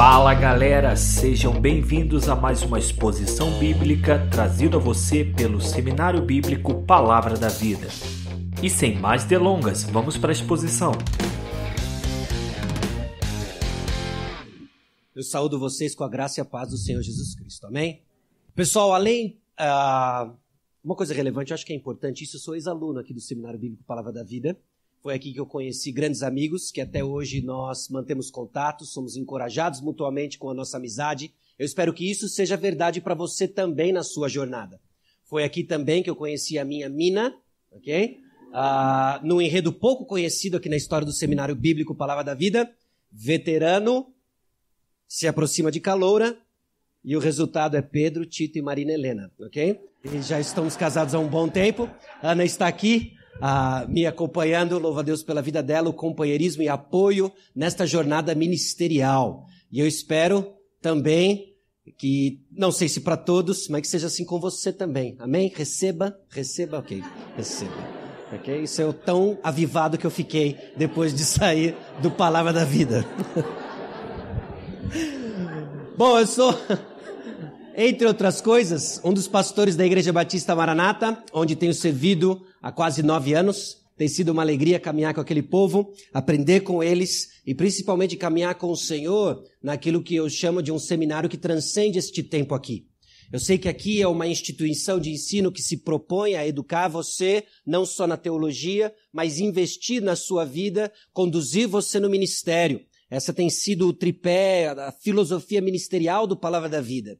Fala galera, sejam bem-vindos a mais uma exposição bíblica trazida a você pelo Seminário Bíblico Palavra da Vida. E sem mais delongas, vamos para a exposição. Eu saúdo vocês com a graça e a paz do Senhor Jesus Cristo, amém? Pessoal, uma coisa relevante, eu acho que é importante isso, eu sou ex-aluno aqui do Seminário Bíblico Palavra da Vida. Foi aqui que eu conheci grandes amigos, que até hoje nós mantemos contato, somos encorajados mutuamente com a nossa amizade. Eu espero que isso seja verdade para você também na sua jornada. Foi aqui também que eu conheci a minha mina, ok? Num enredo pouco conhecido aqui na história do Seminário Bíblico Palavra da Vida, veterano se aproxima de caloura e o resultado é Pedro, Tito e Marina Helena, ok? E já estamos casados há um bom tempo. Ana está aqui. Me acompanhando, louvo a Deus pela vida dela, o companheirismo e apoio nesta jornada ministerial. E eu espero também que, não sei se para todos, mas que seja assim com você também. Amém? Receba, ok, receba. Ok? Isso é o tão avivado que eu fiquei depois de sair do Palavra da Vida. Bom, eu sou, entre outras coisas, um dos pastores da Igreja Batista Maranata, onde tenho servido há quase 9 anos. Tem sido uma alegria caminhar com aquele povo, aprender com eles e principalmente caminhar com o Senhor naquilo que eu chamo de um seminário que transcende este tempo aqui. Eu sei que aqui é uma instituição de ensino que se propõe a educar você, não só na teologia, mas investir na sua vida, conduzir você no ministério. Essa tem sido o tripé, a filosofia ministerial do Palavra da Vida.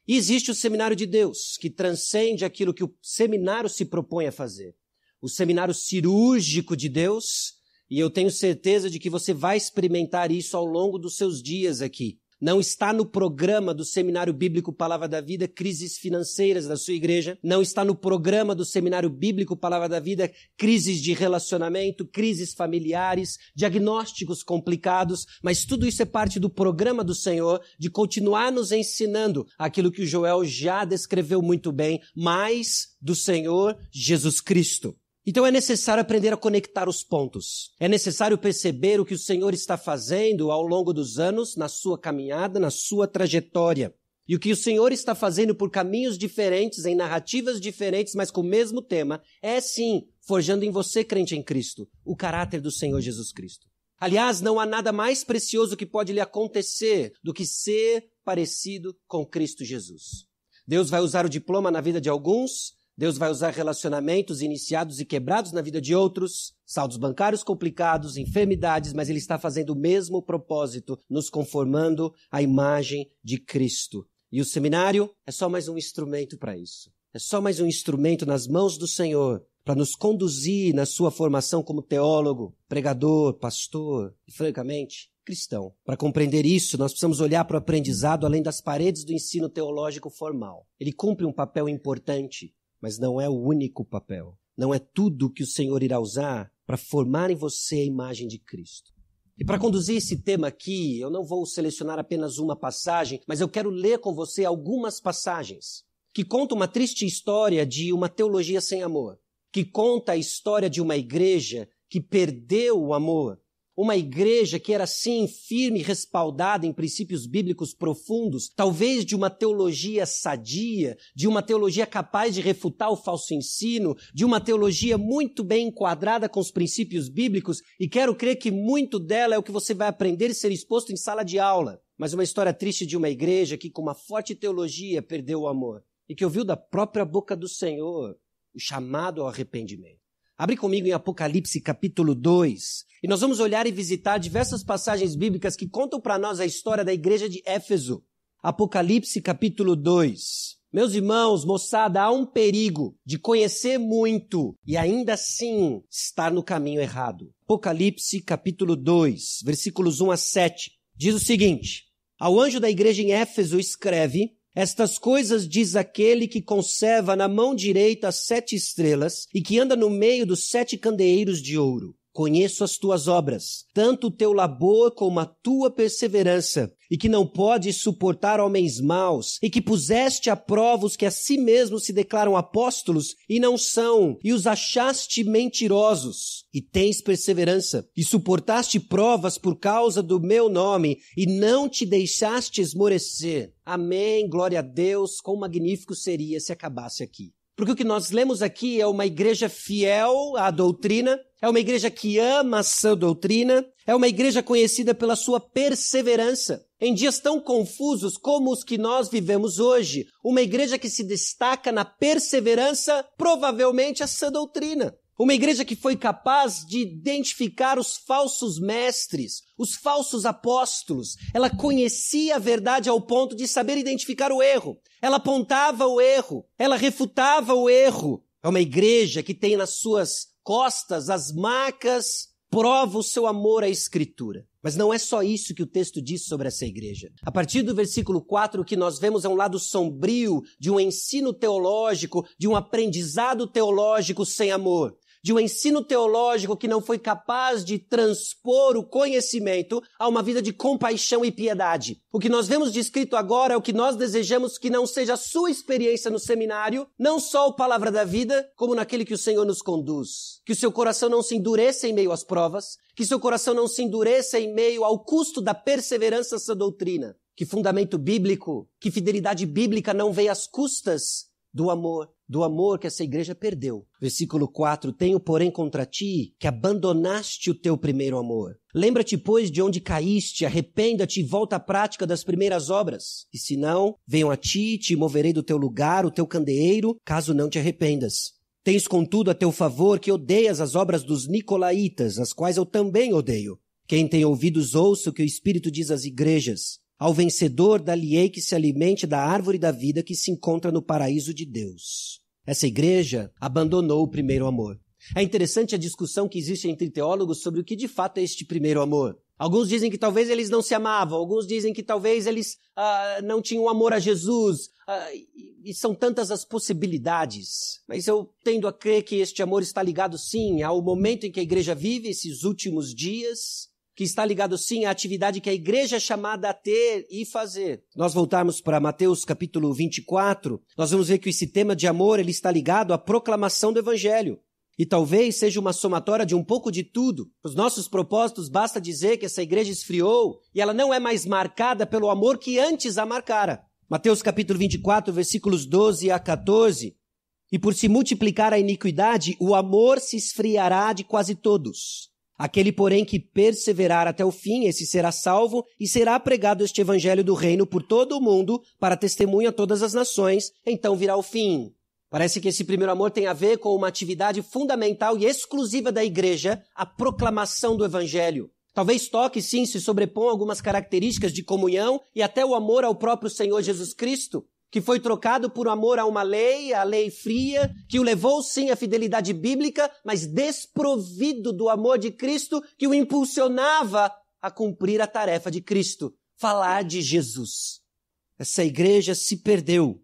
E existe o Seminário de Deus, que transcende aquilo que o seminário se propõe a fazer. O Seminário Cirúrgico de Deus, e eu tenho certeza de que você vai experimentar isso ao longo dos seus dias aqui. Não está no programa do Seminário Bíblico Palavra da Vida crises financeiras da sua igreja. Não está no programa do Seminário Bíblico Palavra da Vida crises de relacionamento, crises familiares, diagnósticos complicados. Mas tudo isso é parte do programa do Senhor de continuar nos ensinando aquilo que o Joel já descreveu muito bem, mais do Senhor Jesus Cristo. Então é necessário aprender a conectar os pontos. É necessário perceber o que o Senhor está fazendo ao longo dos anos, na sua caminhada, na sua trajetória. E o que o Senhor está fazendo por caminhos diferentes, em narrativas diferentes, mas com o mesmo tema, é sim, forjando em você, crente em Cristo, o caráter do Senhor Jesus Cristo. Aliás, não há nada mais precioso que pode lhe acontecer do que ser parecido com Cristo Jesus. Deus vai usar o diploma na vida de alguns, Deus vai usar relacionamentos iniciados e quebrados na vida de outros, saldos bancários complicados, enfermidades, mas Ele está fazendo o mesmo propósito, nos conformando à imagem de Cristo. E o seminário é só mais um instrumento para isso. É só mais um instrumento nas mãos do Senhor para nos conduzir na sua formação como teólogo, pregador, pastor e, francamente, cristão. Para compreender isso, nós precisamos olhar para o aprendizado além das paredes do ensino teológico formal. Ele cumpre um papel importante, mas não é o único papel. Não é tudo que o Senhor irá usar para formar em você a imagem de Cristo. E para conduzir esse tema aqui, eu não vou selecionar apenas uma passagem, mas eu quero ler com você algumas passagens que contam uma triste história de uma teologia sem amor, que conta a história de uma igreja que perdeu o amor. Uma igreja que era, sim, firme e respaldada em princípios bíblicos profundos, talvez de uma teologia sadia, de uma teologia capaz de refutar o falso ensino, de uma teologia muito bem enquadrada com os princípios bíblicos, e quero crer que muito dela é o que você vai aprender e ser exposto em sala de aula. Mas uma história triste de uma igreja que, com uma forte teologia, perdeu o amor, e que ouviu da própria boca do Senhor o chamado ao arrependimento. Abre comigo em Apocalipse capítulo 2, e nós vamos olhar e visitar diversas passagens bíblicas que contam para nós a história da igreja de Éfeso. Apocalipse capítulo 2. Meus irmãos, moçada, há um perigo de conhecer muito e ainda assim estar no caminho errado. Apocalipse capítulo 2, versículos 1 a 7, diz o seguinte: Ao anjo da igreja em Éfeso escreve: Estas coisas diz aquele que conserva na mão direita as 7 estrelas e que anda no meio dos 7 candeeiros de ouro. conheço as tuas obras, tanto o teu labor como a tua perseverança, e que não podes suportar homens maus, e que puseste à prova os que a si mesmos se declaram apóstolos e não são, e os achaste mentirosos, e tens perseverança, e suportaste provas por causa do meu nome, e não te deixaste esmorecer. Amém, glória a Deus, quão magnífico seria se acabasse aqui. Porque o que nós lemos aqui é uma igreja fiel à doutrina, é uma igreja que ama a sã doutrina, é uma igreja conhecida pela sua perseverança. Em dias tão confusos como os que nós vivemos hoje, uma igreja que se destaca na perseverança, provavelmente a sã doutrina. Uma igreja que foi capaz de identificar os falsos mestres, os falsos apóstolos. Ela conhecia a verdade ao ponto de saber identificar o erro. Ela apontava o erro, ela refutava o erro. É uma igreja que tem nas suas costas as marcas, prova o seu amor à Escritura. Mas não é só isso que o texto diz sobre essa igreja. A partir do versículo 4, o que nós vemos é um lado sombrio de um ensino teológico, de um aprendizado teológico sem amor. De um ensino teológico que não foi capaz de transpor o conhecimento a uma vida de compaixão e piedade. O que nós vemos descrito agora é o que nós desejamos que não seja a sua experiência no seminário, não só o Palavra da Vida, como naquele que o Senhor nos conduz. Que o seu coração não se endureça em meio às provas, que o seu coração não se endureça em meio ao custo da perseverança dessa doutrina. Que fundamento bíblico, que fidelidade bíblica não veio às custas do amor que essa igreja perdeu. Versículo 4, tenho, porém, contra ti que abandonaste o teu primeiro amor. Lembra-te, pois, de onde caíste, arrependa-te e volta à prática das primeiras obras. E se não, venho a ti, te moverei do teu lugar, o teu candeeiro, caso não te arrependas. Tens, contudo, a teu favor que odeias as obras dos nicolaítas, as quais eu também odeio. Quem tem ouvidos ouça o que o Espírito diz às igrejas. Ao vencedor dar-lhe-ei que se alimente da árvore da vida que se encontra no paraíso de Deus. Essa igreja abandonou o primeiro amor. É interessante a discussão que existe entre teólogos sobre o que de fato é este primeiro amor. Alguns dizem que talvez eles não se amavam, alguns dizem que talvez eles não tinham amor a Jesus, e são tantas as possibilidades. Mas eu tendo a crer que este amor está ligado sim ao momento em que a igreja vive, esses últimos dias, que está ligado sim à atividade que a igreja é chamada a ter e fazer. Nós voltarmos para Mateus capítulo 24, nós vamos ver que esse tema de amor ele está ligado à proclamação do Evangelho. E talvez seja uma somatória de um pouco de tudo. Os nossos propósitos, basta dizer que essa igreja esfriou e ela não é mais marcada pelo amor que antes a marcara. Mateus capítulo 24, versículos 12 a 14. E por se multiplicar a iniquidade, o amor se esfriará de quase todos. Aquele, porém, que perseverar até o fim, esse será salvo e será pregado este evangelho do reino por todo o mundo para testemunho a todas as nações, então virá o fim. Parece que esse primeiro amor tem a ver com uma atividade fundamental e exclusiva da igreja, a proclamação do evangelho. Talvez toque, sim, se sobrepõe algumas características de comunhão e até o amor ao próprio Senhor Jesus Cristo, que foi trocado por amor a uma lei, a lei fria, que o levou sim à fidelidade bíblica, mas desprovido do amor de Cristo, que o impulsionava a cumprir a tarefa de Cristo, falar de Jesus. Essa igreja se perdeu.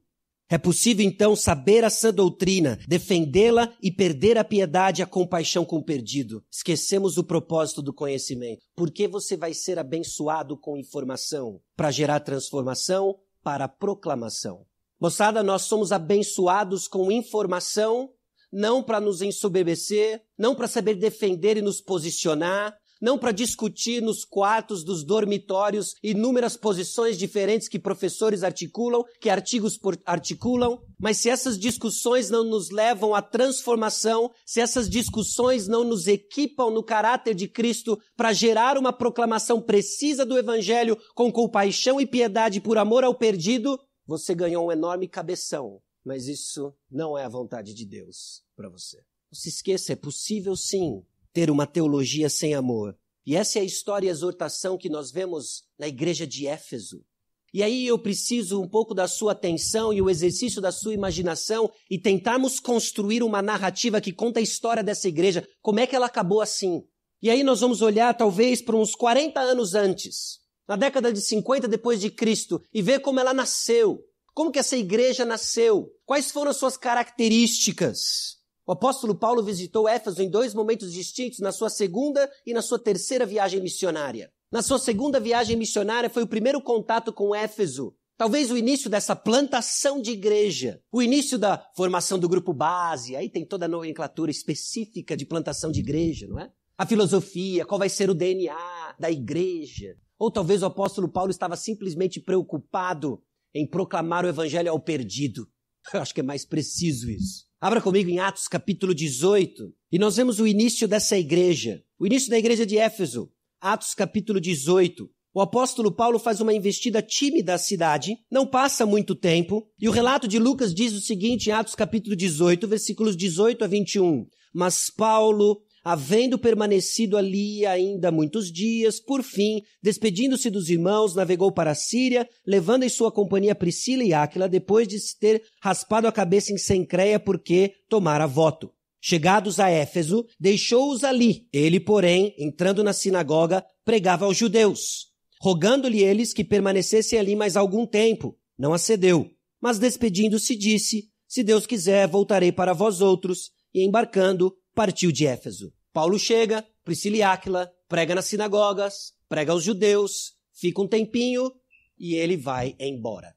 É possível então saber a sã doutrina, defendê-la e perder a piedade e a compaixão com o perdido. Esquecemos o propósito do conhecimento. Por que você vai ser abençoado com informação? Para gerar transformação? Para a proclamação. Moçada, nós somos abençoados com informação, não para nos ensoberbecer, não para saber defender e nos posicionar, não para discutir nos quartos dos dormitórios inúmeras posições diferentes que professores articulam, que artigos articulam, mas se essas discussões não nos levam à transformação, se essas discussões não nos equipam no caráter de Cristo para gerar uma proclamação precisa do Evangelho com compaixão e piedade por amor ao perdido, você ganhou um enorme cabeção, mas isso não é a vontade de Deus para você. Não se esqueça, é possível sim ter uma teologia sem amor. E essa é a história e a exortação que nós vemos na igreja de Éfeso. E aí eu preciso um pouco da sua atenção e o exercício da sua imaginação e tentarmos construir uma narrativa que conta a história dessa igreja, como é que ela acabou assim. E aí nós vamos olhar talvez para uns 40 anos antes, na década de 50 depois de Cristo, e ver como ela nasceu, como que essa igreja nasceu, quais foram as suas características. O apóstolo Paulo visitou Éfeso em 2 momentos distintos, na sua segunda e na sua terceira viagem missionária. Na sua segunda viagem missionária foi o primeiro contato com Éfeso. Talvez o início dessa plantação de igreja, o início da formação do grupo base, aí tem toda a nomenclatura específica de plantação de igreja, não é? A filosofia, qual vai ser o DNA da igreja. Ou talvez o apóstolo Paulo estava simplesmente preocupado em proclamar o evangelho ao perdido. Eu acho que é mais preciso isso. Abra comigo em Atos capítulo 18, e nós vemos o início dessa igreja, o início da igreja de Éfeso. Atos capítulo 18. O apóstolo Paulo faz uma investida tímida à cidade, não passa muito tempo, e o relato de Lucas diz o seguinte em Atos capítulo 18, versículos 18 a 21. Mas Paulo, havendo permanecido ali ainda muitos dias, por fim, despedindo-se dos irmãos, navegou para a Síria, levando em sua companhia Priscila e Áquila, depois de se ter raspado a cabeça em Cencreia, porque tomara voto. Chegados a Éfeso, deixou-os ali. Ele, porém, entrando na sinagoga, pregava aos judeus, rogando-lhe eles que permanecessem ali mais algum tempo. Não acedeu, mas despedindo-se disse, se Deus quiser, voltarei para vós outros, e embarcando, partiu de Éfeso. Paulo chega, Priscila e Áquila, prega nas sinagogas, prega aos judeus, fica um tempinho e ele vai embora.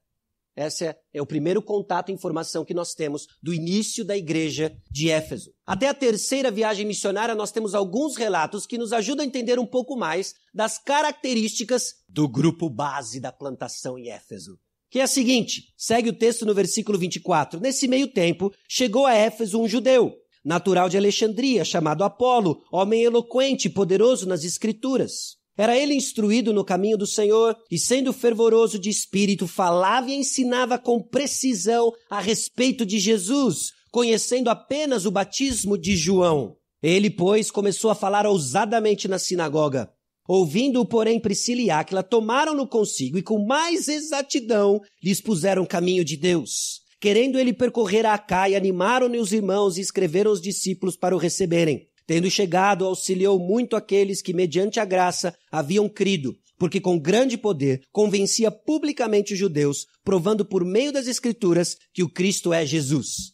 Esse é o primeiro contato e informação que nós temos do início da igreja de Éfeso. Até a terceira viagem missionária, nós temos alguns relatos que nos ajudam a entender um pouco mais das características do grupo base da plantação em Éfeso. Que é a seguinte, segue o texto no versículo 24. Nesse meio tempo, chegou a Éfeso um judeu, natural de Alexandria, chamado Apolo, homem eloquente e poderoso nas Escrituras. Era ele instruído no caminho do Senhor e, sendo fervoroso de espírito, falava e ensinava com precisão a respeito de Jesus, conhecendo apenas o batismo de João. Ele, pois, começou a falar ousadamente na sinagoga. Ouvindo-o, porém, Priscila e Áquila tomaram-no consigo e, com mais exatidão, lhes puseram caminho de Deus. Querendo ele percorrer a Acaia, animaram-no os irmãos e escreveram os discípulos para o receberem. Tendo chegado, auxiliou muito aqueles que, mediante a graça, haviam crido, porque com grande poder convencia publicamente os judeus, provando por meio das Escrituras que o Cristo é Jesus.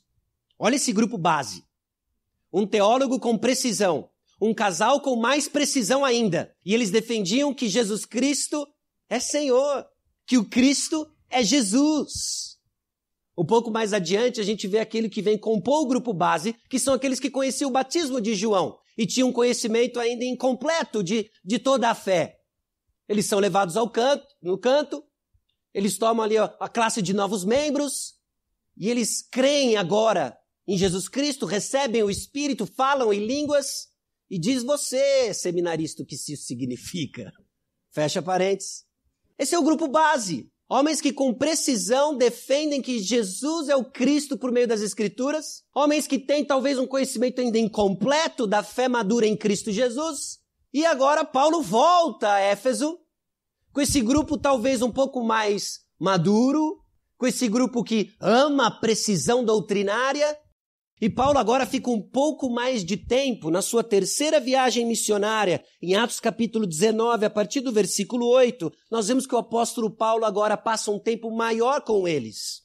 Olha esse grupo base. Um teólogo com precisão, um casal com mais precisão ainda. E eles defendiam que Jesus Cristo é Senhor, que o Cristo é Jesus. Um pouco mais adiante, a gente vê aquele que vem compor o grupo base, que são aqueles que conheciam o batismo de João e tinham um conhecimento ainda incompleto de toda a fé. Eles são levados no canto, eles tomam ali a classe de novos membros e eles creem agora em Jesus Cristo, recebem o Espírito, falam em línguas e diz você, seminarista, o que isso significa. Fecha parênteses. Esse é o grupo base. Homens que com precisão defendem que Jesus é o Cristo por meio das Escrituras. Homens que têm talvez um conhecimento ainda incompleto da fé madura em Cristo Jesus. E agora Paulo volta a Éfeso com esse grupo talvez um pouco mais maduro, com esse grupo que ama a precisão doutrinária. E Paulo agora fica um pouco mais de tempo na sua terceira viagem missionária, em Atos capítulo 19, a partir do versículo 8, nós vemos que o apóstolo Paulo agora passa um tempo maior com eles.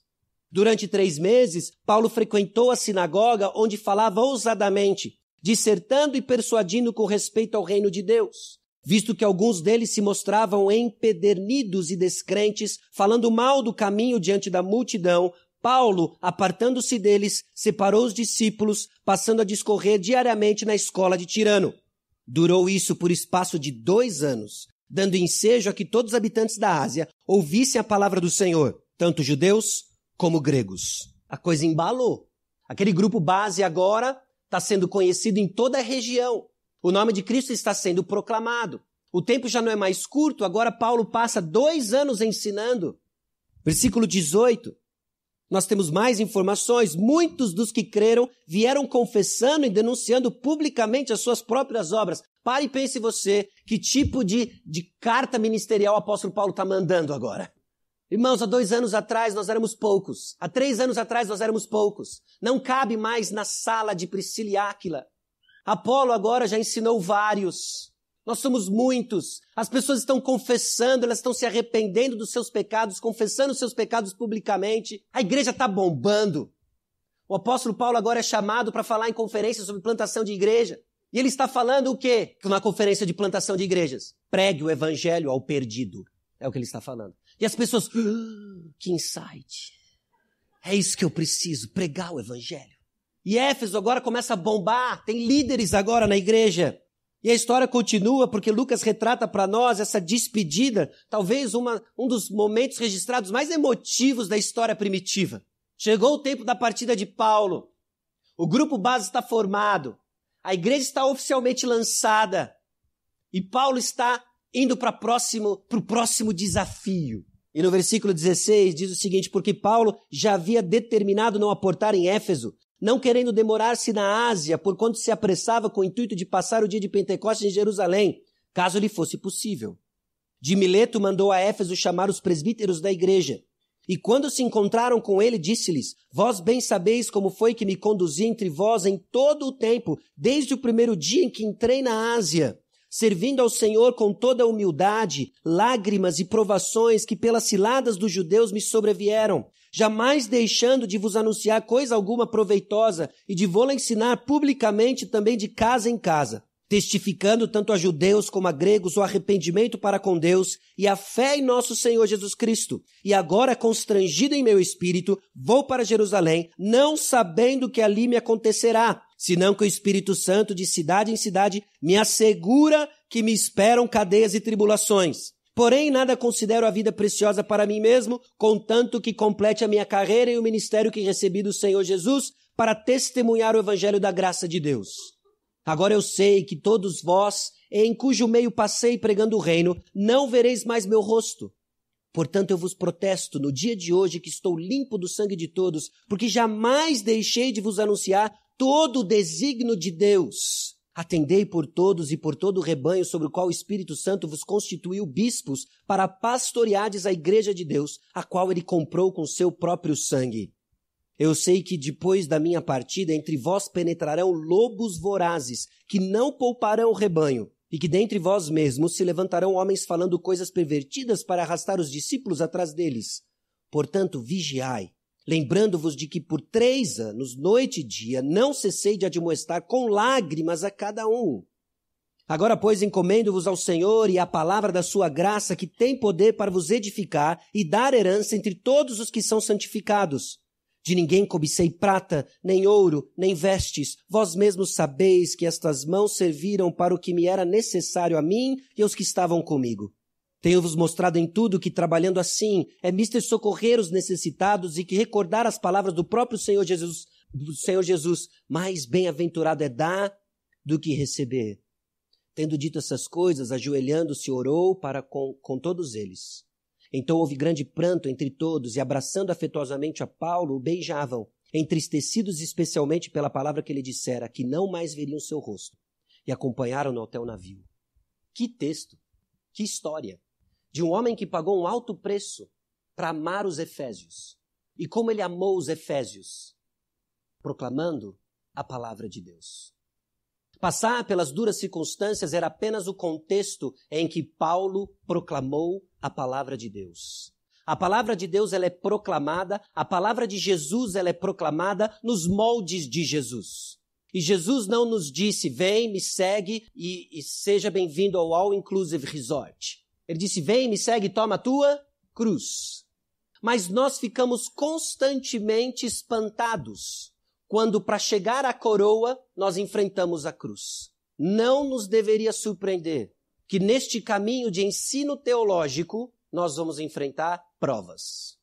Durante 3 meses, Paulo frequentou a sinagoga onde falava ousadamente, dissertando e persuadindo com respeito ao reino de Deus, visto que alguns deles se mostravam empedernidos e descrentes, falando mal do caminho diante da multidão. Paulo, apartando-se deles, separou os discípulos, passando a discorrer diariamente na escola de Tirano. Durou isso por espaço de 2 anos, dando ensejo a que todos os habitantes da Ásia ouvissem a palavra do Senhor, tanto judeus como gregos. A coisa embalou. Aquele grupo base agora está sendo conhecido em toda a região. O nome de Cristo está sendo proclamado. O tempo já não é mais curto, agora Paulo passa 2 anos ensinando. Versículo 18. Nós temos mais informações. Muitos dos que creram vieram confessando e denunciando publicamente as suas próprias obras. Pare e pense você, que tipo de carta ministerial o apóstolo Paulo está mandando agora? Irmãos, há 2 anos atrás nós éramos poucos. Há 3 anos atrás nós éramos poucos. Não cabe mais na sala de Priscila e Áquila. Apolo agora já ensinou vários. Nós somos muitos. As pessoas estão confessando, elas estão se arrependendo dos seus pecados, confessando os seus pecados publicamente. A igreja está bombando. O apóstolo Paulo agora é chamado para falar em conferência sobre plantação de igreja. E ele está falando o quê na conferência de plantação de igrejas? Pregue o evangelho ao perdido. É o que ele está falando. E as pessoas, que insight. É isso que eu preciso, pregar o evangelho. E Éfeso agora começa a bombar, tem líderes agora na igreja. E a história continua porque Lucas retrata para nós essa despedida, talvez um dos momentos registrados mais emotivos da história primitiva. Chegou o tempo da partida de Paulo. O grupo base está formado. A igreja está oficialmente lançada. E Paulo está indo para o próximo desafio. E no versículo 16 diz o seguinte, porque Paulo já havia determinado não aportar em Éfeso, não querendo demorar-se na Ásia, porquanto se apressava com o intuito de passar o dia de Pentecostes em Jerusalém, caso lhe fosse possível. De Mileto mandou a Éfeso chamar os presbíteros da igreja. E quando se encontraram com ele, disse-lhes, vós bem sabeis como foi que me conduzi entre vós em todo o tempo, desde o primeiro dia em que entrei na Ásia, servindo ao Senhor com toda a humildade, lágrimas e provações que pelas ciladas dos judeus me sobrevieram, jamais deixando de vos anunciar coisa alguma proveitosa e de vô-la ensinar publicamente também de casa em casa, testificando tanto a judeus como a gregos o arrependimento para com Deus e a fé em nosso Senhor Jesus Cristo. E agora, constrangido em meu espírito, vou para Jerusalém, não sabendo que ali me acontecerá, senão que o Espírito Santo de cidade em cidade me assegura que me esperam cadeias e tribulações. Porém, nada considero a vida preciosa para mim mesmo, contanto que complete a minha carreira e o ministério que recebi do Senhor Jesus para testemunhar o evangelho da graça de Deus. Agora eu sei que todos vós, em cujo meio passei pregando o reino, não vereis mais meu rosto. Portanto, eu vos protesto no dia de hoje que estou limpo do sangue de todos, porque jamais deixei de vos anunciar todo o desígnio de Deus. Atendei por todos e por todo o rebanho sobre o qual o Espírito Santo vos constituiu bispos para pastoreardes a igreja de Deus, a qual ele comprou com seu próprio sangue. Eu sei que depois da minha partida entre vós penetrarão lobos vorazes, que não pouparão o rebanho, e que dentre vós mesmos se levantarão homens falando coisas pervertidas para arrastar os discípulos atrás deles. Portanto, vigiai, lembrando-vos de que por 3 anos, noite e dia, não cessei de admoestar com lágrimas a cada um. Agora, pois, encomendo-vos ao Senhor e à palavra da sua graça, que tem poder para vos edificar e dar herança entre todos os que são santificados. De ninguém cobicei prata, nem ouro, nem vestes. Vós mesmos sabeis que estas mãos serviram para o que me era necessário a mim e aos que estavam comigo. Tenho-vos mostrado em tudo que, trabalhando assim, é mister socorrer os necessitados e que recordar as palavras do próprio Senhor Jesus, mais bem-aventurado é dar do que receber. Tendo dito essas coisas, ajoelhando-se, orou para com todos eles. Então houve grande pranto entre todos e, abraçando afetuosamente a Paulo, o beijavam, entristecidos especialmente pela palavra que ele dissera, que não mais veriam seu rosto, e acompanharam-no até o navio. Que texto! Que história! De um homem que pagou um alto preço para amar os efésios. E como ele amou os efésios? Proclamando a palavra de Deus. Passar pelas duras circunstâncias era apenas o contexto em que Paulo proclamou a palavra de Deus. A palavra de Deus ela é proclamada, a palavra de Jesus ela é proclamada nos moldes de Jesus. E Jesus não nos disse, vem, me segue e seja bem-vindo ao All Inclusive Resort. Ele disse, vem, me segue e toma a tua cruz. Mas nós ficamos constantemente espantados quando, para chegar à coroa, nós enfrentamos a cruz. Não nos deveria surpreender que neste caminho de ensino teológico, nós vamos enfrentar provas.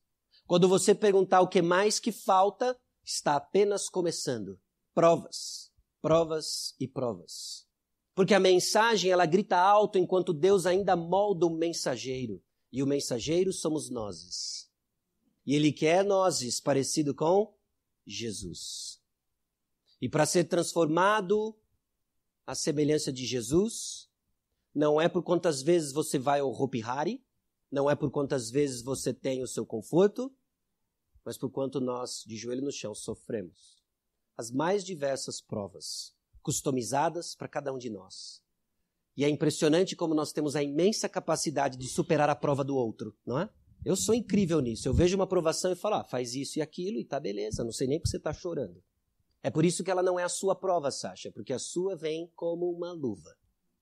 Quando você perguntar o que mais que falta, está apenas começando. Provas, provas e provas. Porque a mensagem, ela grita alto enquanto Deus ainda molda o mensageiro. E o mensageiro somos nós. E Ele quer nós parecido com Jesus. E para ser transformado à semelhança de Jesus, não é por quantas vezes você vai ao Hopi Hari, não é por quantas vezes você tem o seu conforto, mas por quanto nós, de joelho no chão, sofremos as mais diversas provas, customizadas para cada um de nós. E é impressionante como nós temos a imensa capacidade de superar a prova do outro, não é? Eu sou incrível nisso. Eu vejo uma aprovação e falo, faz isso e aquilo e tá beleza. Não sei nem porque você tá chorando. É por isso que ela não é a sua prova, Sasha, porque a sua vem como uma luva.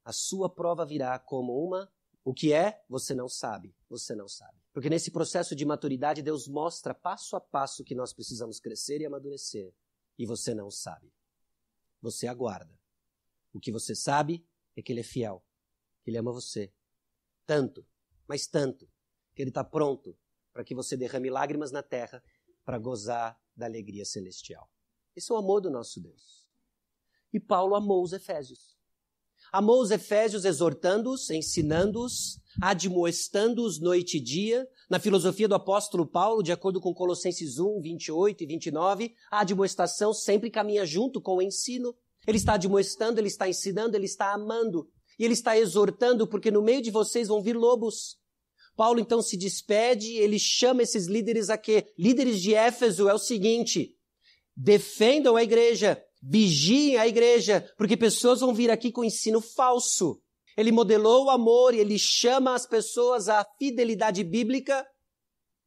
A sua prova virá como uma... O que é? Você não sabe. Você não sabe. Porque nesse processo de maturidade, Deus mostra passo a passo que nós precisamos crescer e amadurecer. E você não sabe. Você aguarda. O que você sabe é que Ele é fiel. Que Ele ama você. Tanto, mas tanto, que Ele está pronto para que você derrame lágrimas na terra para gozar da alegria celestial. Esse é o amor do nosso Deus. E Paulo amou os Efésios. Amou os Efésios exortando-os, ensinando-os, admoestando-os noite e dia. Na filosofia do apóstolo Paulo, de acordo com Colossenses 1, 28 e 29, a admoestação sempre caminha junto com o ensino. Ele está admoestando, ele está ensinando, ele está amando. E ele está exortando, porque no meio de vocês vão vir lobos. Paulo então se despede, ele chama esses líderes a quê? Líderes de Éfeso é o seguinte: defendam a igreja, vigiem a igreja, porque pessoas vão vir aqui com ensino falso. Ele modelou o amor e ele chama as pessoas à fidelidade bíblica,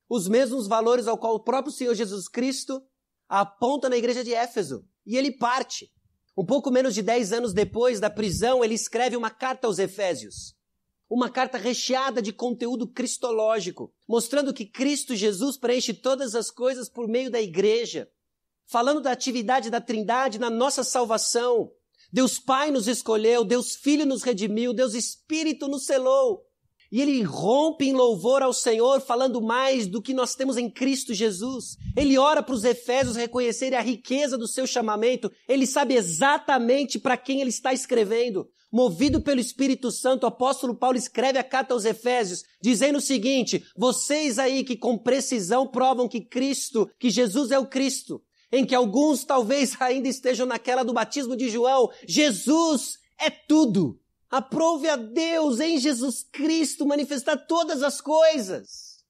os mesmos valores ao qual o próprio Senhor Jesus Cristo aponta na igreja de Éfeso. E ele parte. Um pouco menos de 10 anos depois da prisão, ele escreve uma carta aos Efésios. Uma carta recheada de conteúdo cristológico, mostrando que Cristo Jesus preenche todas as coisas por meio da igreja. Falando da atividade da Trindade na nossa salvação. Deus Pai nos escolheu, Deus Filho nos redimiu, Deus Espírito nos selou. E ele rompe em louvor ao Senhor, falando mais do que nós temos em Cristo Jesus. Ele ora para os Efésios reconhecerem a riqueza do seu chamamento. Ele sabe exatamente para quem ele está escrevendo. Movido pelo Espírito Santo, o apóstolo Paulo escreve a carta aos Efésios, dizendo o seguinte: vocês aí que com precisão provam que Jesus é o Cristo, em que alguns talvez ainda estejam naquela do batismo de João, Jesus é tudo. Aprove a Deus em Jesus Cristo manifestar todas as coisas.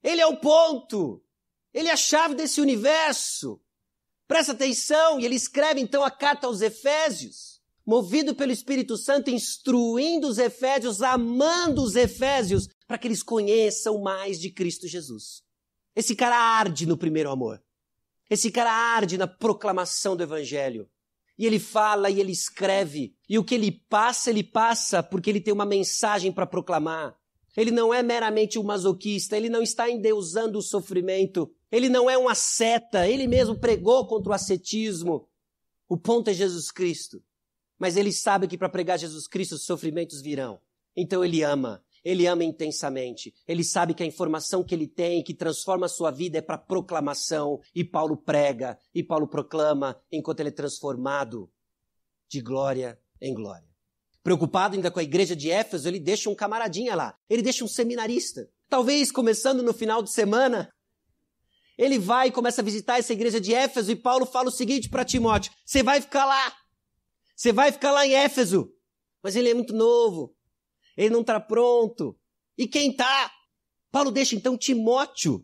Ele é o ponto. Ele é a chave desse universo. Presta atenção, e ele escreve então a carta aos Efésios, movido pelo Espírito Santo, instruindo os Efésios, amando os Efésios, para que eles conheçam mais de Cristo Jesus. Esse cara arde no primeiro amor. Esse cara arde na proclamação do Evangelho. E ele fala e ele escreve. E o que ele passa porque ele tem uma mensagem para proclamar. Ele não é meramente um masoquista, ele não está endeusando o sofrimento. Ele não é um asceta, ele mesmo pregou contra o ascetismo. O ponto é Jesus Cristo. Mas ele sabe que para pregar Jesus Cristo os sofrimentos virão. Então ele ama intensamente. Ele sabe que a informação que ele tem, que transforma a sua vida, é para proclamação. E Paulo prega, e Paulo proclama, enquanto ele é transformado de glória em glória. Preocupado ainda com a igreja de Éfeso, ele deixa um camaradinha lá. Ele deixa um seminarista. Talvez, começando no final de semana, ele vai e começa a visitar essa igreja de Éfeso, e Paulo fala o seguinte para Timóteo: você vai ficar lá. Você vai ficar lá em Éfeso. Mas ele é muito novo. Ele não está pronto. E quem está? Paulo deixa então Timóteo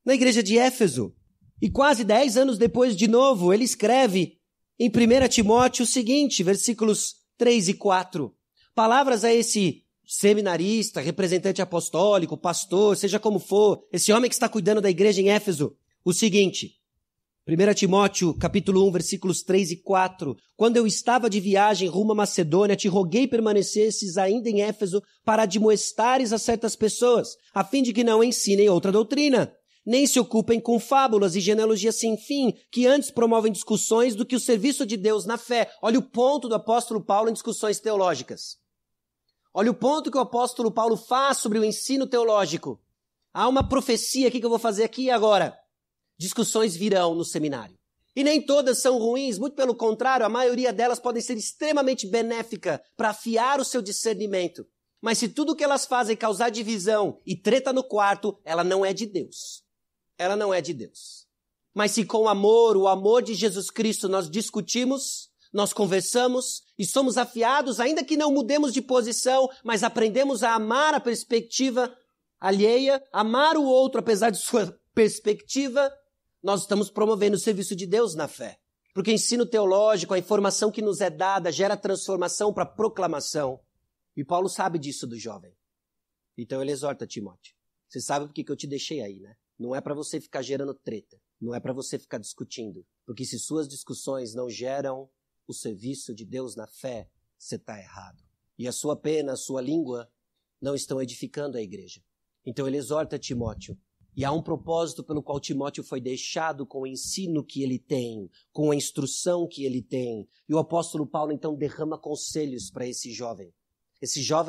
na igreja de Éfeso. E quase 10 anos depois, de novo, ele escreve em 1 Timóteo o seguinte, versículos 3 e 4. Palavras a esse seminarista, representante apostólico, pastor, seja como for, esse homem que está cuidando da igreja em Éfeso, o seguinte: 1 Timóteo, capítulo 1, versículos 3 e 4. Quando eu estava de viagem rumo à Macedônia, te roguei permanecesses ainda em Éfeso para admoestares a certas pessoas, a fim de que não ensinem outra doutrina, nem se ocupem com fábulas e genealogias sem fim, que antes promovem discussões do que o serviço de Deus na fé. Olha o ponto do apóstolo Paulo em discussões teológicas. Olha o ponto que o apóstolo Paulo faz sobre o ensino teológico. Há uma profecia aqui que eu vou fazer aqui e agora. Discussões virão no seminário. E nem todas são ruins, muito pelo contrário, a maioria delas podem ser extremamente benéfica para afiar o seu discernimento. Mas se tudo o que elas fazem causar divisão e treta no quarto, ela não é de Deus. Ela não é de Deus. Mas se com amor, o amor de Jesus Cristo, nós discutimos, nós conversamos e somos afiados, ainda que não mudemos de posição, mas aprendemos a amar a perspectiva alheia, amar o outro apesar de sua perspectiva, nós estamos promovendo o serviço de Deus na fé. Porque o ensino teológico, a informação que nos é dada, gera transformação para proclamação. E Paulo sabe disso do jovem. Então ele exorta Timóteo. Você sabe por que eu te deixei aí, né? Não é para você ficar gerando treta. Não é para você ficar discutindo. Porque se suas discussões não geram o serviço de Deus na fé, você está errado. E a sua pena, a sua língua não estão edificando a igreja. Então ele exorta Timóteo. E há um propósito pelo qual Timóteo foi deixado com o ensino que ele tem, com a instrução que ele tem. E o apóstolo Paulo então derrama conselhos para esse jovem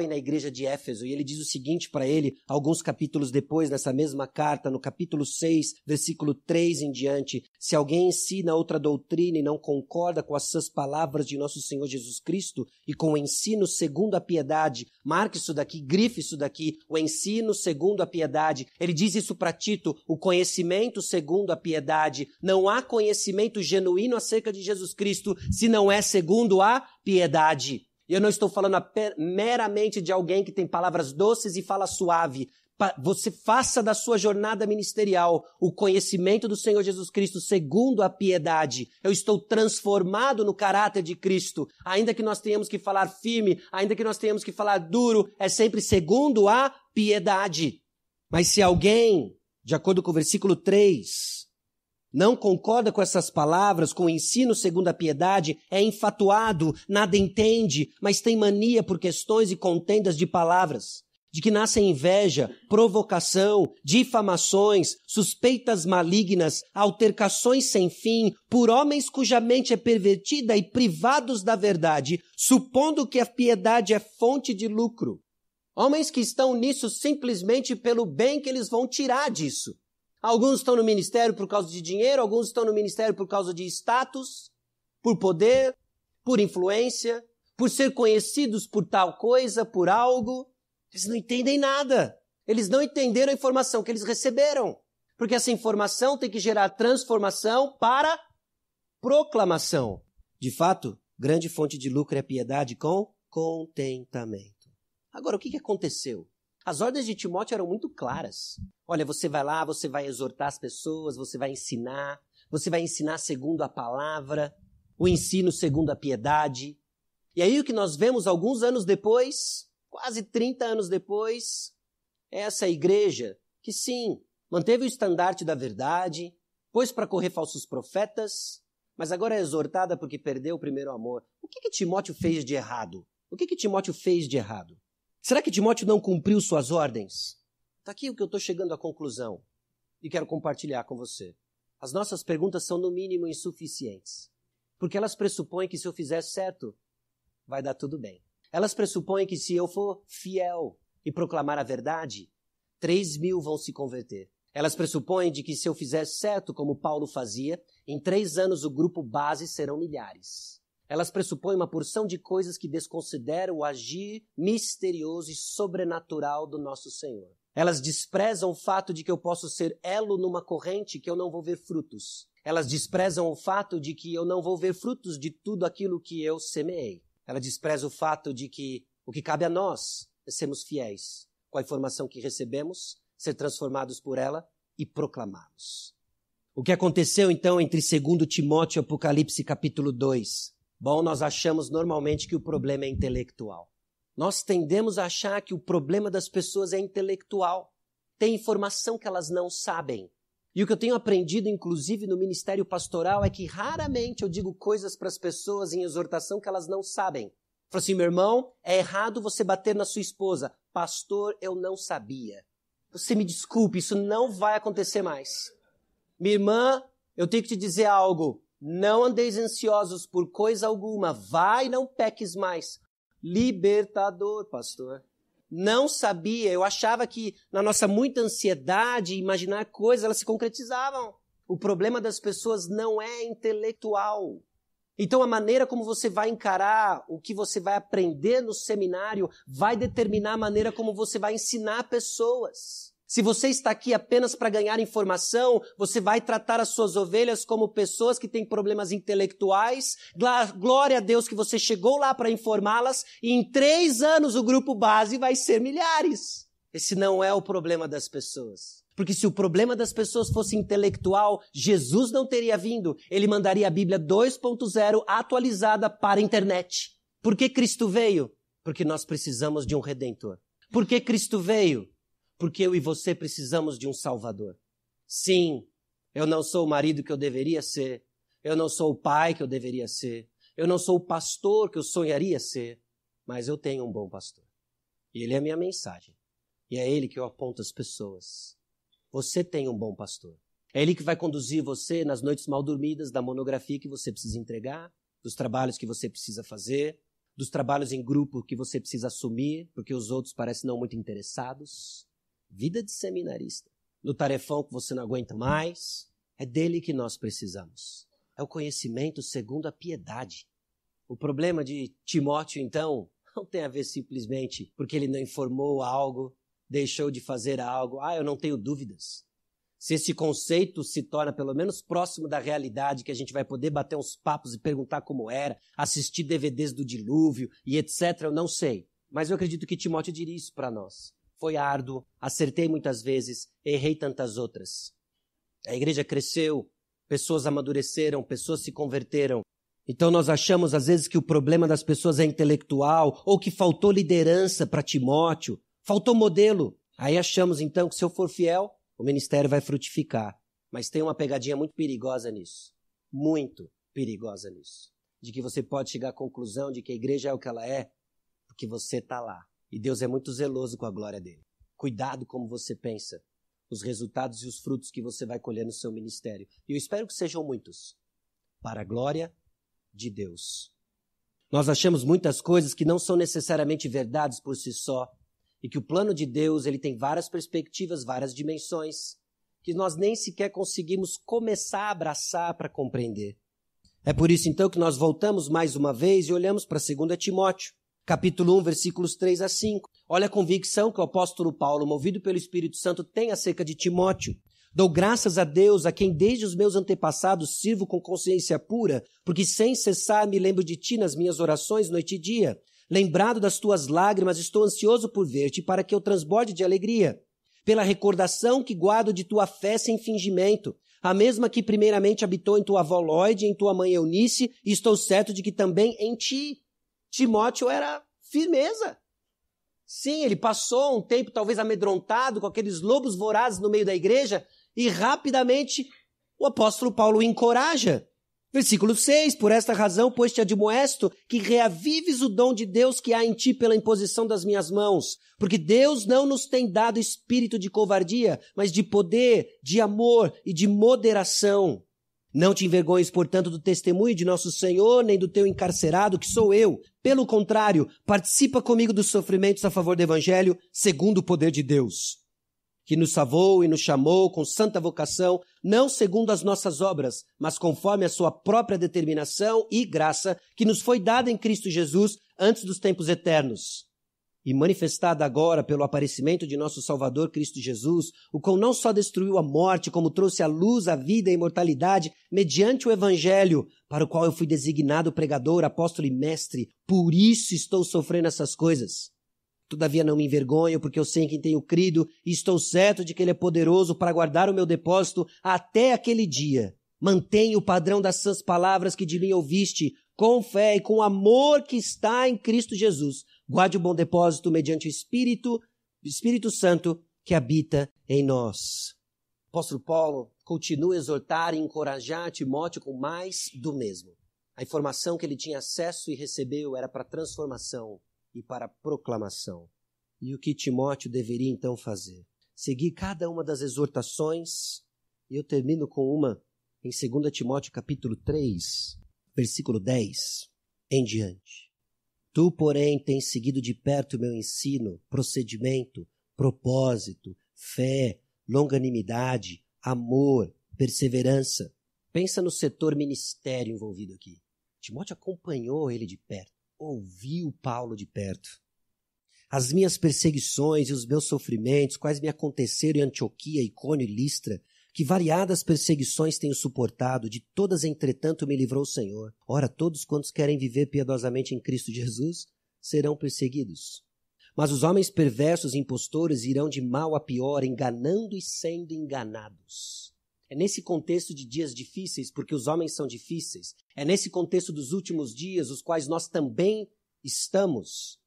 na igreja de Éfeso, e ele diz o seguinte para ele, alguns capítulos depois, nessa mesma carta, no capítulo 6, versículo 3 em diante, se alguém ensina outra doutrina e não concorda com essas palavras de nosso Senhor Jesus Cristo e com o ensino segundo a piedade, marque isso daqui, grife isso daqui, o ensino segundo a piedade, ele diz isso para Tito, o conhecimento segundo a piedade, não há conhecimento genuíno acerca de Jesus Cristo se não é segundo a piedade. E eu não estou falando meramente de alguém que tem palavras doces e fala suave. Você faça da sua jornada ministerial o conhecimento do Senhor Jesus Cristo segundo a piedade. Eu estou transformado no caráter de Cristo. Ainda que nós tenhamos que falar firme, ainda que nós tenhamos que falar duro, é sempre segundo a piedade. Mas se alguém, de acordo com o versículo 3... não concorda com essas palavras, com o ensino segundo a piedade, é infatuado, nada entende, mas tem mania por questões e contendas de palavras, de que nascem inveja, provocação, difamações, suspeitas malignas, altercações sem fim, por homens cuja mente é pervertida e privados da verdade, supondo que a piedade é fonte de lucro. Homens que estão nisso simplesmente pelo bem que eles vão tirar disso. Alguns estão no ministério por causa de dinheiro, alguns estão no ministério por causa de status, por poder, por influência, por ser conhecidos por tal coisa, por algo. Eles não entendem nada. Eles não entenderam a informação que eles receberam. Porque essa informação tem que gerar transformação para proclamação. De fato, grande fonte de lucro é a piedade com contentamento. Agora, o que aconteceu? As ordens de Timóteo eram muito claras. Olha, você vai lá, você vai exortar as pessoas, você vai ensinar segundo a palavra, o ensino segundo a piedade. E aí o que nós vemos alguns anos depois, quase 30 anos depois, é essa igreja que sim, manteve o estandarte da verdade, pôs para correr falsos profetas, mas agora é exortada porque perdeu o primeiro amor. O que Timóteo fez de errado? O que Timóteo fez de errado? Será que Timóteo não cumpriu suas ordens? Está aqui o que eu estou chegando à conclusão e quero compartilhar com você. As nossas perguntas são no mínimo insuficientes, porque elas pressupõem que se eu fizer certo, vai dar tudo bem. Elas pressupõem que se eu for fiel e proclamar a verdade, 3.000 vão se converter. Elas pressupõem de que se eu fizer certo como Paulo fazia, em 3 anos o grupo base serão milhares. Elas pressupõem uma porção de coisas que desconsideram o agir misterioso e sobrenatural do nosso Senhor. Elas desprezam o fato de que eu posso ser elo numa corrente que eu não vou ver frutos. Elas desprezam o fato de que eu não vou ver frutos de tudo aquilo que eu semeei. Elas desprezam o fato de que o que cabe a nós é sermos fiéis com a informação que recebemos, ser transformados por ela e proclamarmos. O que aconteceu então entre 2 Timóteo e Apocalipse capítulo 2? Bom, nós achamos normalmente que o problema é intelectual. Nós tendemos a achar que o problema das pessoas é intelectual. Tem informação que elas não sabem. E o que eu tenho aprendido, inclusive, no ministério pastoral é que raramente eu digo coisas para as pessoas em exortação que elas não sabem. Falo assim, meu irmão, é errado você bater na sua esposa. Pastor, eu não sabia. Você me desculpe, isso não vai acontecer mais. Minha irmã, eu tenho que te dizer algo. Não andeis ansiosos por coisa alguma. Vai, não peques mais. Libertador, pastor. Não sabia. Eu achava que na nossa muita ansiedade, imaginar coisas, elas se concretizavam. O problema das pessoas não é intelectual. Então a maneira como você vai encarar, o que você vai aprender no seminário, vai determinar a maneira como você vai ensinar pessoas. Se você está aqui apenas para ganhar informação, você vai tratar as suas ovelhas como pessoas que têm problemas intelectuais. Glória a Deus que você chegou lá para informá-las e em 3 anos o grupo base vai ser milhares. Esse não é o problema das pessoas. Porque se o problema das pessoas fosse intelectual, Jesus não teria vindo. Ele mandaria a Bíblia 2.0 atualizada para a internet. Por que Cristo veio? Porque nós precisamos de um Redentor. Por que Cristo veio? porque eu e você precisamos de um Salvador. Sim, eu não sou o marido que eu deveria ser, eu não sou o pai que eu deveria ser, eu não sou o pastor que eu sonharia ser, mas eu tenho um bom pastor. E ele é a minha mensagem. E é ele que eu aponto às pessoas. Você tem um bom pastor. É ele que vai conduzir você nas noites mal dormidas da monografia que você precisa entregar, dos trabalhos que você precisa fazer, dos trabalhos em grupo que você precisa assumir, porque os outros parecem não muito interessados. Vida de seminarista. No tarefão que você não aguenta mais. É dele que nós precisamos. É o conhecimento segundo a piedade. O problema de Timóteo, então, não tem a ver simplesmente porque ele não informou algo, deixou de fazer algo. Eu não tenho dúvidas. Se esse conceito se torna pelo menos próximo da realidade, que a gente vai poder bater uns papos e perguntar como era, assistir DVDs do dilúvio e etc., eu não sei. Mas eu acredito que Timóteo diria isso para nós. Foi árduo, acertei muitas vezes, errei tantas outras. A igreja cresceu, pessoas amadureceram, pessoas se converteram. Então nós achamos às vezes que o problema das pessoas é intelectual ou que faltou liderança para Timóteo, faltou modelo. Aí achamos então que se eu for fiel, o ministério vai frutificar. Mas tem uma pegadinha muito perigosa nisso. Muito perigosa nisso. De que você pode chegar à conclusão de que a igreja é o que ela é, porque você está lá. E Deus é muito zeloso com a glória dele. Cuidado como você pensa. Os resultados e os frutos que você vai colher no seu ministério. E eu espero que sejam muitos. Para a glória de Deus. Nós achamos muitas coisas que não são necessariamente verdades por si só. E que o plano de Deus ele tem várias perspectivas, várias dimensões, que nós nem sequer conseguimos começar a abraçar para compreender. É por isso então que nós voltamos mais uma vez e olhamos para 2 Timóteo, capítulo 1, versículos 3 a 5. Olha a convicção que o apóstolo Paulo, movido pelo Espírito Santo, tem acerca de Timóteo. Dou graças a Deus, a quem desde os meus antepassados sirvo com consciência pura, porque sem cessar me lembro de ti nas minhas orações noite e dia. Lembrado das tuas lágrimas, estou ansioso por ver-te, para que eu transborde de alegria. Pela recordação que guardo de tua fé sem fingimento, a mesma que primeiramente habitou em tua avó Lóide e em tua mãe Eunice, e estou certo de que também em ti. Timóteo era firmeza. Sim, ele passou um tempo talvez amedrontado com aqueles lobos vorazes no meio da igreja, e rapidamente o apóstolo Paulo o encoraja. Versículo 6, por esta razão, pois te admoesto, que reavives o dom de Deus que há em ti pela imposição das minhas mãos. Porque Deus não nos tem dado espírito de covardia, mas de poder, de amor e de moderação. Não te envergonhes, portanto, do testemunho de nosso Senhor, nem do teu encarcerado, que sou eu. Pelo contrário, participa comigo dos sofrimentos a favor do Evangelho, segundo o poder de Deus, que nos salvou e nos chamou com santa vocação, não segundo as nossas obras, mas conforme a sua própria determinação e graça, que nos foi dada em Cristo Jesus antes dos tempos eternos. E manifestada agora pelo aparecimento de nosso Salvador Cristo Jesus, o qual não só destruiu a morte, como trouxe à luz a vida e a imortalidade, mediante o Evangelho, para o qual eu fui designado pregador, apóstolo e mestre. Por isso estou sofrendo essas coisas. Todavia não me envergonho, porque eu sei em quem tenho crido, e estou certo de que ele é poderoso para guardar o meu depósito até aquele dia. Mantenha o padrão das sãs palavras que de mim ouviste, com fé e com amor que está em Cristo Jesus. Guarde o bom depósito mediante o Espírito Santo que habita em nós. O apóstolo Paulo continua a exortar e encorajar Timóteo com mais do mesmo. A informação que ele tinha acesso e recebeu era para transformação e para proclamação. E o que Timóteo deveria então fazer? Seguir cada uma das exortações. E eu termino com uma em 2 Timóteo capítulo 3, versículo 10 em diante. Tu, porém, tens seguido de perto o meu ensino, procedimento, propósito, fé, longanimidade, amor, perseverança. Pensa no setor ministério envolvido aqui. Timóteo acompanhou ele de perto. Ouviu Paulo de perto. As minhas perseguições e os meus sofrimentos, quais me aconteceram em Antioquia, Icônio e Listra, que variadas perseguições tenho suportado, de todas, entretanto, me livrou o Senhor. Ora, todos quantos querem viver piedosamente em Cristo Jesus serão perseguidos. Mas os homens perversos e impostores irão de mal a pior, enganando e sendo enganados. É nesse contexto de dias difíceis, porque os homens são difíceis, é nesse contexto dos últimos dias, os quais nós também estamos,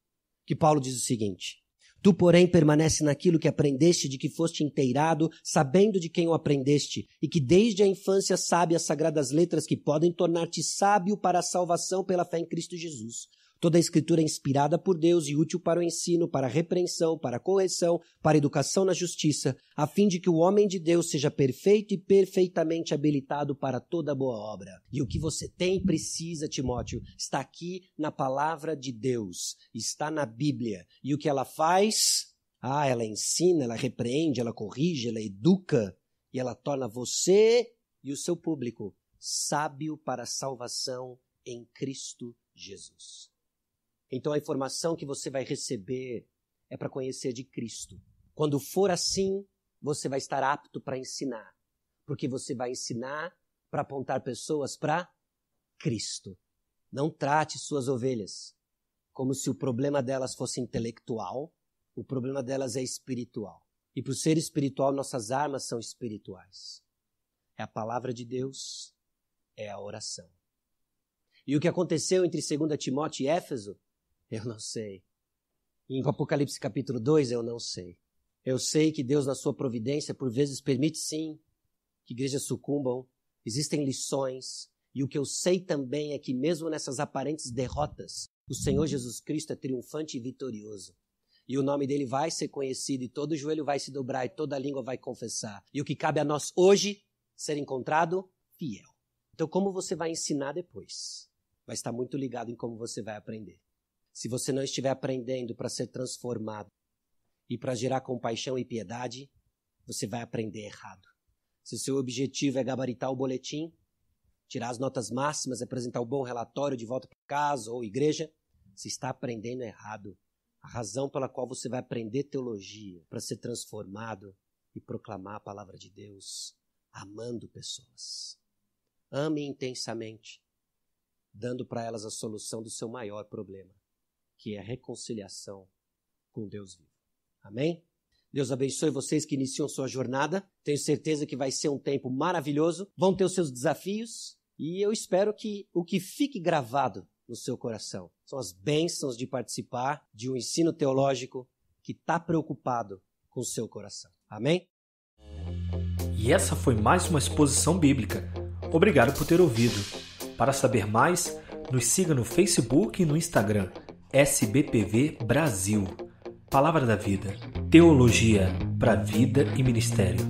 que Paulo diz o seguinte: Tu, porém, permanece naquilo que aprendeste, de que foste inteirado, sabendo de quem o aprendeste, e que desde a infância sabe as sagradas letras que podem tornar-te sábio para a salvação pela fé em Cristo Jesus. Toda a Escritura é inspirada por Deus e útil para o ensino, para a repreensão, para a correção, para a educação na justiça, a fim de que o homem de Deus seja perfeito e perfeitamente habilitado para toda boa obra. E o que você tem e precisa, Timóteo, está aqui na palavra de Deus, está na Bíblia. E o que ela faz? Ela ensina, ela repreende, ela corrige, ela educa, e ela torna você e o seu público sábio para a salvação em Cristo Jesus. Então a informação que você vai receber é para conhecer de Cristo. Quando for assim, você vai estar apto para ensinar, porque você vai ensinar para apontar pessoas para Cristo. Não trate suas ovelhas como se o problema delas fosse intelectual, o problema delas é espiritual. E por ser espiritual, nossas armas são espirituais. É a palavra de Deus, é a oração. E o que aconteceu entre 2 Timóteo e Éfeso? Eu não sei. Em Apocalipse capítulo 2, eu não sei. Eu sei que Deus, na sua providência, por vezes permite sim que igrejas sucumbam. Existem lições. E o que eu sei também é que mesmo nessas aparentes derrotas, o Senhor Jesus Cristo é triunfante e vitorioso. E o nome dele vai ser conhecido e todo joelho vai se dobrar e toda língua vai confessar. E o que cabe a nós hoje, ser encontrado fiel. Então como você vai ensinar depois? Vai estar muito ligado em como você vai aprender. Se você não estiver aprendendo para ser transformado e para gerar compaixão e piedade, você vai aprender errado. Se o seu objetivo é gabaritar o boletim, tirar as notas máximas, apresentar um bom relatório de volta para casa ou igreja, você está aprendendo errado. A razão pela qual você vai aprender teologia, para ser transformado e proclamar a palavra de Deus, amando pessoas. Ame intensamente, dando para elas a solução do seu maior problema, que é a reconciliação com Deus vivo. Amém? Deus abençoe vocês que iniciam sua jornada. Tenho certeza que vai ser um tempo maravilhoso. Vão ter os seus desafios e eu espero que o que fique gravado no seu coração são as bênçãos de participar de um ensino teológico que está preocupado com o seu coração. Amém? E essa foi mais uma exposição bíblica. Obrigado por ter ouvido. Para saber mais, nos siga no Facebook e no Instagram, SBPV Brasil. Palavra da Vida. Teologia para vida e ministério.